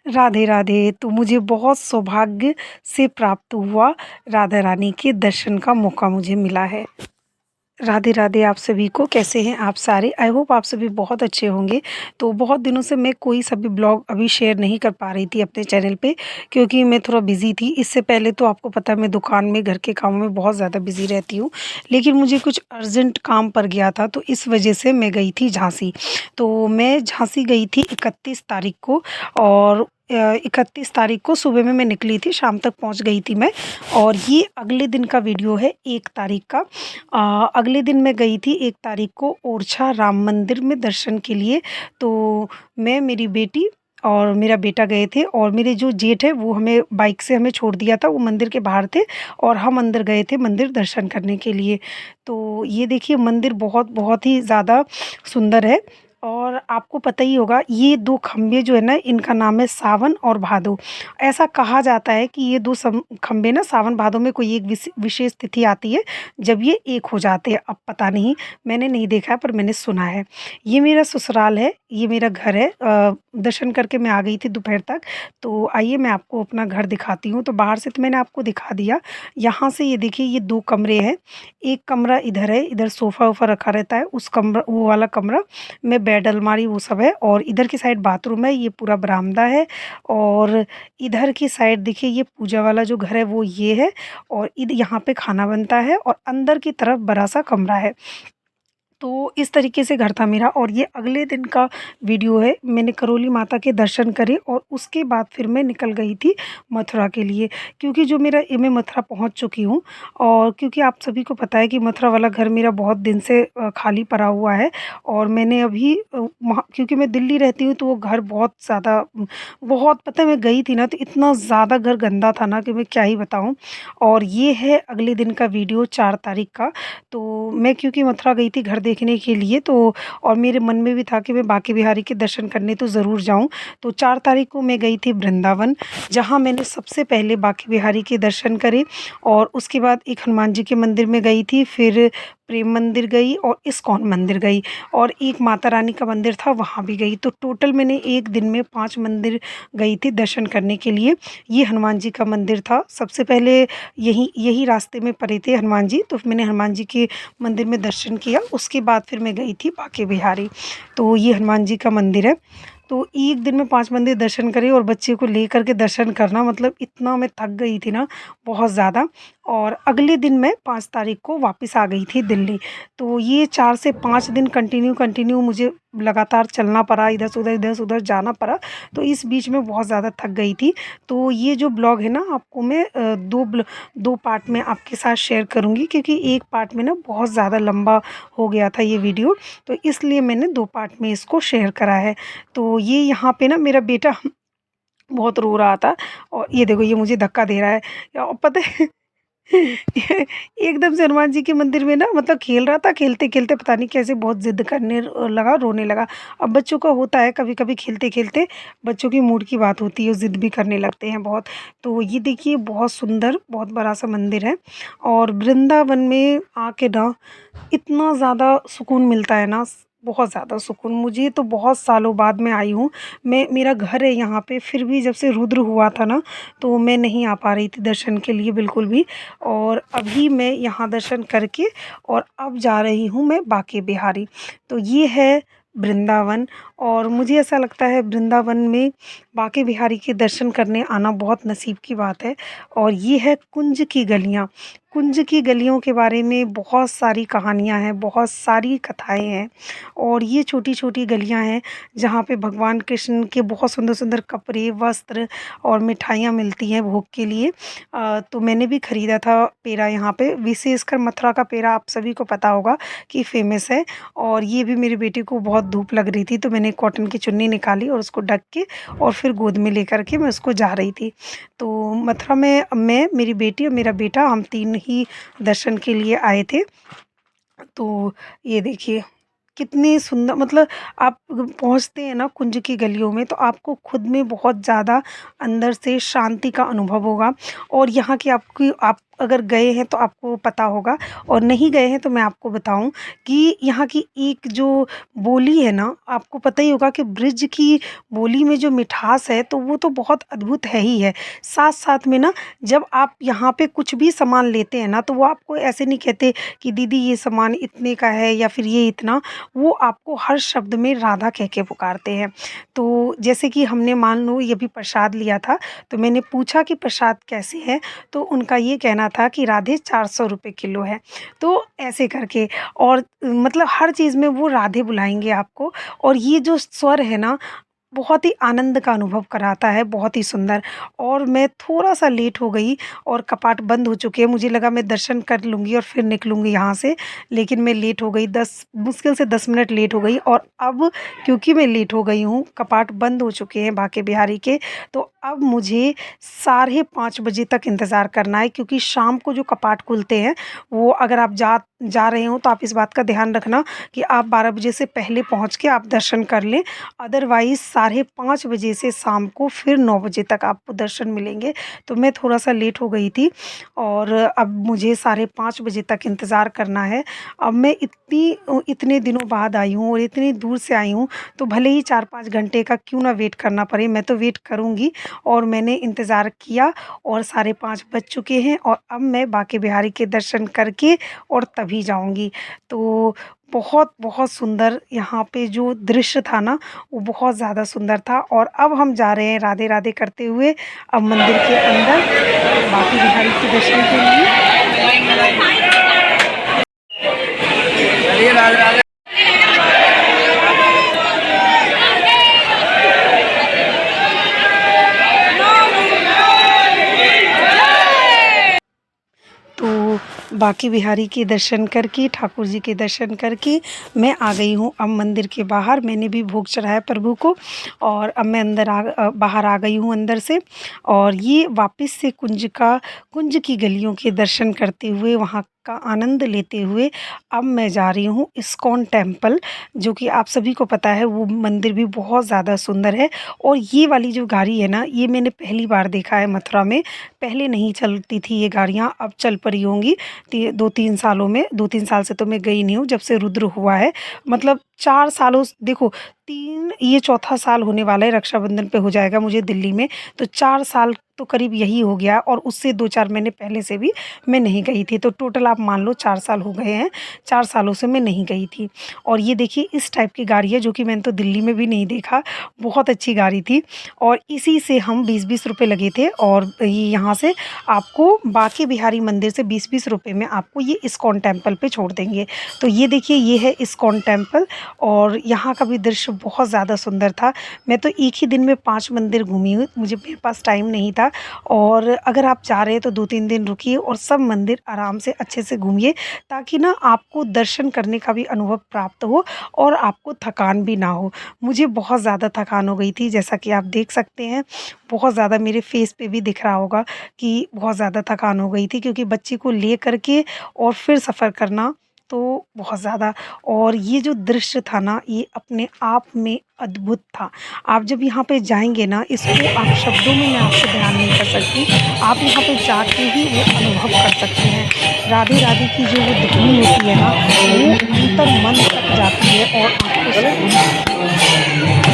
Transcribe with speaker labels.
Speaker 1: राधे राधे। तो मुझे बहुत सौभाग्य से प्राप्त हुआ, राधा रानी के दर्शन का मौका मुझे मिला है। राधे राधे आप सभी को, कैसे हैं आप सारे? आई होप आप सभी बहुत अच्छे होंगे। तो बहुत दिनों से मैं कोई सभी ब्लॉग अभी शेयर नहीं कर पा रही थी अपने चैनल पे, क्योंकि मैं थोड़ा बिज़ी थी। इससे पहले तो आपको पता है मैं दुकान में घर के कामों में बहुत ज़्यादा बिज़ी रहती हूँ। लेकिन मुझे कुछ अर्जेंट काम पड़ गया था, तो इस वजह से मैं गई थी झांसी। तो मैं झांसी गई थी 31 तारीख को, और 31 तारीख को सुबह में मैं निकली थी, शाम तक पहुँच गई थी मैं। और ये अगले दिन का वीडियो है, 1 तारीख का। अगले दिन मैं गई थी 1 तारीख को ओरछा राम मंदिर में दर्शन के लिए। तो मैं, मेरी बेटी और मेरा बेटा गए थे, और मेरे जो जेठ है वो हमें बाइक से हमें छोड़ दिया था, वो मंदिर के बाहर थे और हम अंदर गए थे मंदिर दर्शन करने के लिए। तो ये देखिए मंदिर बहुत बहुत ही ज़्यादा सुंदर है। और आपको पता ही होगा, ये 2 खंभे जो है ना, इनका नाम है सावन और भादो। ऐसा कहा जाता है कि ये 2 खंभे ना सावन भादो में कोई एक विशेष तिथि आती है जब ये एक हो जाते हैं। अब पता नहीं, मैंने नहीं देखा है पर मैंने सुना है। ये मेरा ससुराल है, ये मेरा घर है। दर्शन करके मैं आ गई थी दोपहर तक। तो आइए मैं आपको अपना घर दिखाती हूँ। तो बाहर से तो मैंने आपको दिखा दिया। यहाँ से ये देखिए, ये 2 कमरे हैं। एक कमरा इधर है, इधर सोफ़ा-वोफ़ा रखा रहता है, उस कमरा, वो वाला कमरा में बेड, अलमारी वो सब है। और इधर की साइड बाथरूम है, ये पूरा बरामदा है। और इधर की साइड देखिए, ये पूजा वाला जो घर है वो ये है। और यहाँ पे खाना बनता है, और अंदर की तरफ बड़ा-सा कमरा है। तो इस तरीके से घर था मेरा। और ये अगले दिन का वीडियो है। मैंने करौली माता के दर्शन करे और उसके बाद फिर मैं निकल गई थी मथुरा के लिए, क्योंकि जो मेरा मैं मथुरा पहुंच चुकी हूं। और क्योंकि आप सभी को पता है कि मथुरा वाला घर मेरा बहुत दिन से खाली पड़ा हुआ है। और मैंने अभी वहाँ, क्योंकि मैं दिल्ली रहती हूँ, तो वो घर बहुत ज़्यादा, बहुत, पता है मैं गई थी ना तो इतना ज़्यादा घर गंदा था ना कि मैं क्या ही बताऊँ। और ये है अगले दिन का वीडियो, 4 तारीख का। तो मैं क्योंकि मथुरा गई थी घर देखने के लिए, तो और मेरे मन में भी था कि मैं बांके बिहारी के दर्शन करने तो ज़रूर जाऊं। तो 4 तारीख को मैं गई थी वृंदावन, जहां मैंने सबसे पहले बांके बिहारी के दर्शन करे। और उसके बाद एक हनुमान जी के मंदिर में गई थी, फिर प्रेम मंदिर गई और इस्कॉन मंदिर गई, और एक माता रानी का मंदिर था वहाँ भी गई। तो टोटल मैंने एक दिन में 5 मंदिर गई थी दर्शन करने के लिए। ये हनुमान जी का मंदिर था, सबसे पहले यही यही रास्ते में पड़े थे हनुमान जी, तो मैंने हनुमान जी के मंदिर में दर्शन किया। उसके बाद फिर मैं गई थी बांके बिहारी। तो ये हनुमान जी का मंदिर है। तो एक दिन में 5 मंदिर दर्शन करे, और बच्चे को लेकर के दर्शन करना, मतलब इतना मैं थक गई थी ना, बहुत ज़्यादा। और अगले दिन मैं 5 तारीख को वापस आ गई थी दिल्ली। तो ये 4 से 5 दिन कंटिन्यू मुझे लगातार चलना पड़ा, इधर से उधर जाना पड़ा। तो इस बीच में बहुत ज़्यादा थक गई थी। तो ये जो ब्लॉग है ना, आपको मैं 2 पार्ट में आपके साथ शेयर करूँगी, क्योंकि एक पार्ट में ना बहुत ज़्यादा लंबा हो गया था ये वीडियो। तो इसलिए मैंने 2 पार्ट में इसको शेयर करा है। तो ये यहाँ पे ना मेरा बेटा बहुत रो रहा था, और ये देखो ये मुझे धक्का दे रहा है। और पता है एकदम से हनुमान जी के मंदिर में ना, मतलब खेल रहा था, खेलते-खेलते पता नहीं कैसे बहुत ज़िद करने लगा, रोने लगा। अब बच्चों का होता है, कभी-कभी खेलते-खेलते बच्चों की मूड की बात होती है, ज़िद भी करने लगते हैं बहुत। तो ये देखिए बहुत सुंदर, बहुत बड़ा-सा मंदिर है। और वृंदावन में आके ना इतना ज़्यादा सुकून मिलता है ना, बहुत ज़्यादा सुकून। मुझे तो बहुत सालों बाद मैं आई हूँ। मैं, मेरा घर है यहाँ पे, फिर भी जब से रुद्र हुआ था ना, तो मैं नहीं आ पा रही थी दर्शन के लिए बिल्कुल भी। और अभी मैं यहाँ दर्शन करके और अब जा रही हूँ मैं बांके बिहारी। तो ये है वृंदावन। और मुझे ऐसा लगता है वृंदावन में बांके बिहारी के दर्शन करने आना बहुत नसीब की बात है। और ये है कुंज की गलियाँ। कुंज की गलियों के बारे में बहुत सारी कहानियाँ हैं, बहुत सारी कथाएँ हैं। और ये छोटी-छोटी गलियाँ हैं जहाँ पे भगवान कृष्ण के बहुत सुंदर-सुंदर कपड़े, वस्त्र और मिठाइयाँ मिलती हैं भोग के लिए। तो मैंने भी खरीदा था पेड़ा यहाँ पे, विशेषकर मथुरा का पेड़ा आप सभी को पता होगा कि फ़ेमस है। और ये भी मेरे बेटे को बहुत धूप लग रही थी, तो मैंने कॉटन की चुन्नी निकाली और उसको ढक के और फिर गोद में लेकर के मैं उसको जा रही थी। तो मथुरा में मैं, मेरी बेटी और मेरा बेटा, हम 3 ही दर्शन के लिए आए थे। तो ये देखिए कितनी सुंदर, मतलब आप पहुँचते हैं ना कुंज की गलियों में, तो आपको खुद में बहुत ज़्यादा अंदर से शांति का अनुभव होगा। और यहाँ की आपकी आप अगर गए हैं तो आपको पता होगा, और नहीं गए हैं तो मैं आपको बताऊँ कि यहाँ की एक जो बोली है ना, आपको पता ही होगा कि ब्रिज की बोली में जो मिठास है तो वो तो बहुत अद्भुत है ही है। साथ-साथ में ना, जब आप यहाँ पे कुछ भी सामान लेते हैं ना, तो वो आपको ऐसे नहीं कहते कि दीदी ये सामान इतने का है या फिर ये इतना, वो आपको हर शब्द में राधा कह के पुकारते हैं। तो जैसे कि हमने मान लो ये भी प्रसाद लिया था, तो मैंने पूछा कि प्रसाद कैसे है? तो उनका ये कहना था कि राधे 400 रुपए किलो है। तो ऐसे करके, और मतलब हर चीज़ में वो राधे बुलाएँगे आपको, और ये जो स्वर है ना, बहुत ही आनंद का अनुभव कराता है, बहुत ही सुंदर। और मैं थोड़ा-सा लेट हो गई और कपाट बंद हो चुके हैं, मुझे लगा मैं दर्शन कर लूँगी और फिर निकलूँगी यहाँ से, लेकिन मैं लेट हो गई, 10 मुश्किल से 10 मिनट लेट हो गई, और अब क्योंकि मैं लेट हो गई हूँ, कपाट बंद हो चुके हैं बांके बिहारी के, तो अब मुझे साढ़े 5 बजे तक इंतज़ार करना है, क्योंकि शाम को जो कपाट खुलते हैं, वो अगर आप जा रहे हो तो आप इस बात का ध्यान रखना कि आप 12 बजे से पहले पहुँच के आप दर्शन कर लें। अदरवाइज़ साढ़े 5 बजे से शाम को फिर 9 बजे तक आपको दर्शन मिलेंगे। तो मैं थोड़ा-सा लेट हो गई थी, और अब मुझे साढ़े 5 बजे तक इंतज़ार करना है। अब मैं इतने दिनों बाद आई हूँ और इतनी दूर से आई हूँ, तो भले ही 4-5 घंटे का क्यों ना वेट करना पड़े, मैं तो वेट करूँगी, और मैंने इंतज़ार किया, और साढ़े 5 बज चुके हैं, और अब मैं बांके बिहारी के दर्शन करके और तभी जाऊँगी। तो बहुत सुंदर यहाँ पे जो दृश्य था ना, वो बहुत ज़्यादा सुंदर था, और अब हम जा रहे हैं राधे राधे करते हुए अब मंदिर के अंदर बांके बिहारी के दर्शन के लिए। तो बांके बिहारी के दर्शन करके, ठाकुर जी के दर्शन करके मैं आ गई हूँ अब मंदिर के बाहर। मैंने भी भोग चढ़ाया प्रभु को, और अब मैं बाहर आ गई हूँ अंदर से, और ये वापस से कुंज की गलियों के दर्शन करते हुए, वहाँ का आनंद लेते हुए अब मैं जा रही हूँ इस्कॉन टेम्पल, जो कि आप सभी को पता है वो मंदिर भी बहुत ज़्यादा सुंदर है। और ये वाली जो गाड़ी है ना, ये मैंने पहली बार देखा है मथुरा में। पहले नहीं चलती थी ये गाड़ियाँ, अब चल पड़ी होंगी 2-3 सालों में। 2-3 साल से तो मैं गई नहीं हूँ, जब से रुद्र हुआ है। मतलब 4 सालों स देखो, 3 ये चौथा साल होने वाला है, रक्षाबंधन पे हो जाएगा मुझे दिल्ली में। तो 4 साल तो करीब यही हो गया, और उससे 2-4 महीने पहले से भी मैं नहीं गई थी। तो टोटल आप मान लो 4 साल हो गए हैं, 4 सालों से मैं नहीं गई थी। और ये देखिए इस टाइप की गाड़ी है, जो कि मैंने तो दिल्ली में भी नहीं देखा। बहुत अच्छी गाड़ी थी, और इसी से हम 20-20 रुपए लगे थे, और ये यहाँ से आपको बांके बिहारी मंदिर से 20-20 रुपए में आपको ये इस्कॉन टेम्पल पे छोड़ देंगे। तो ये देखिए, ये है इस्कॉन टेम्पल, और यहाँ का भी दृश्य बहुत ज़्यादा सुंदर था। मैं तो एक ही दिन में 5 मंदिर घूमी हूँ, मेरे पास टाइम नहीं था। और अगर आप जा रहे हैं तो 2-3 दिन रुकिए और सब मंदिर आराम से अच्छे से घूमिए, ताकि ना आपको दर्शन करने का भी अनुभव प्राप्त हो और आपको थकान भी ना हो। मुझे बहुत ज़्यादा थकान हो गई थी, जैसा कि आप देख सकते हैं, बहुत ज़्यादा मेरे फेस पे भी दिख रहा होगा कि बहुत ज़्यादा थकान हो गई थी, क्योंकि बच्ची को ले कर के और फिर सफ़र करना तो बहुत ज़्यादा। और ये जो दृश्य था ना, ये अपने आप में अद्भुत था। आप जब यहाँ पे जाएँगे ना, इसको आप शब्दों में मैं आपको बयान नहीं कर सकती। आप यहाँ पे जाके ही वो अनुभव कर सकते हैं। राधे राधे की जो वो धुन होती है ना, वो अंतर्मन तक जाती है और आपको सुकून देती है।